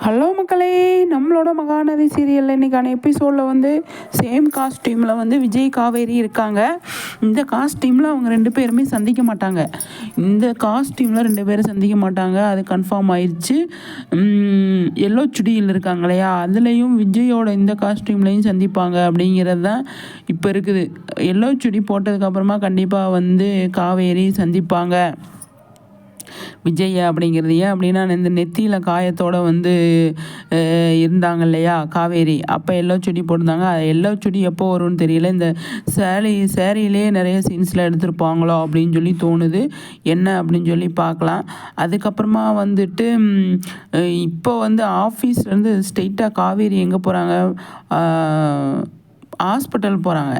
Hello மக்களே, நம்மளோட மகாநதி சீரியலில் இன்றைக்கான எபிசோடில் வந்து சேம் காஸ்டியூமில் வந்து விஜய் காவேரி இருக்காங்க. இந்த காஸ்டியூமில் அவங்க 2 பேருமே சந்திக்க மாட்டாங்க. இந்த காஸ்டியூமில் 2 பேரும் சந்திக்க மாட்டாங்க, அது கன்ஃபார்ம் ஆயிடுச்சு. எல்லோ சுடியில் இருக்காங்க இல்லையா, அதுலேயும் விஜயோட இந்த காஸ்டியூம்லேயும் சந்திப்பாங்க அப்படிங்கிறது தான் இப்போ இருக்குது. எல்லோ சுடி போட்டதுக்கப்புறமா கண்டிப்பாக வந்து காவேரி சந்திப்பாங்க விஜய் அப்படிங்கிறது. ஏன் அப்படின்னா, இந்த நெத்தியில் காயத்தோடு வந்து இருந்தாங்க இல்லையா காவேரி, அப்போ எல்லோ சுடி போட்டிருந்தாங்க. எல்லோ சுடி எப்போ வரும்னு தெரியல. இந்த சேரீலே நிறைய சீன்ஸில் எடுத்திருப்பாங்களோ அப்படின்னு சொல்லி தோணுது. என்ன அப்படின்னு சொல்லி பார்க்கலாம். அதுக்கப்புறமா வந்துட்டு இப்போ வந்து ஆஃபீஸ்லேருந்து ஸ்ட்ரெயிட்டாக காவேரி எங்கே போகிறாங்க, ஹாஸ்பிட்டல் போகிறாங்க.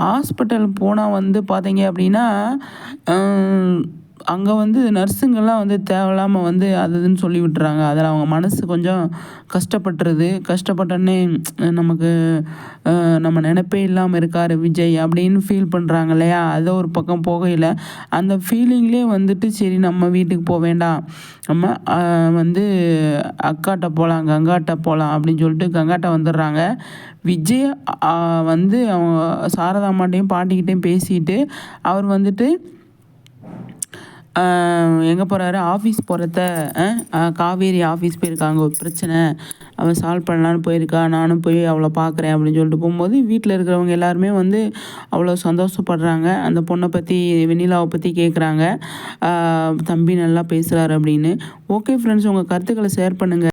ஹாஸ்பிட்டல் போனால் வந்து பார்த்தீங்க அப்படின்னா, அங்கே வந்து நர்ஸுங்கெல்லாம் வந்து தேவையில்லாமல் வந்து அது இதுன்னு சொல்லி விட்டுறாங்க. அதில் அவங்க மனசு கொஞ்சம் கஷ்டப்பட்டுருது. கஷ்டப்பட்டோன்னே நமக்கு நம்ம நினைப்பே இல்லாமல் இருக்கார் விஜய் அப்படின்னு ஃபீல் பண்ணுறாங்க இல்லையா. அதை ஒரு பக்கம் போகையில் அந்த ஃபீலிங்லேயே வந்துட்டு சரி நம்ம வீட்டுக்கு போக வேண்டாம், நம்ம வந்து அக்காட்ட போகலாம், கங்காட்ட போகலாம் அப்படின்னு சொல்லிட்டு கங்காட்ட வந்துடுறாங்க. விஜய் வந்து அவங்க சாரதாம்மாட்டையும் பாட்டிக்கிட்டையும் பேசிட்டு அவர் வந்துட்டு எங்கே போகிறாரு, ஆஃபீஸ் போகிறத காவேரி ஆஃபீஸ் போயிருக்காங்க, ஒரு பிரச்சனை அவன் சால்வ் பண்ணலான்னு போயிருக்கா, நானும் போய் அவளை பார்க்குறேன் அப்படின்னு சொல்லிட்டு போகும்போது வீட்டில் இருக்கிறவங்க எல்லாருமே வந்து அவ்வளோ சந்தோஷப்படுறாங்க. அந்த பொண்ணை பற்றி, வெண்ணிலாவை பற்றி கேட்குறாங்க, தம்பி நல்லா பேசுகிறாரு அப்படின்னு. ஓகே ஃப்ரெண்ட்ஸ், உங்கள் கருத்துக்களை ஷேர் பண்ணுங்கள்.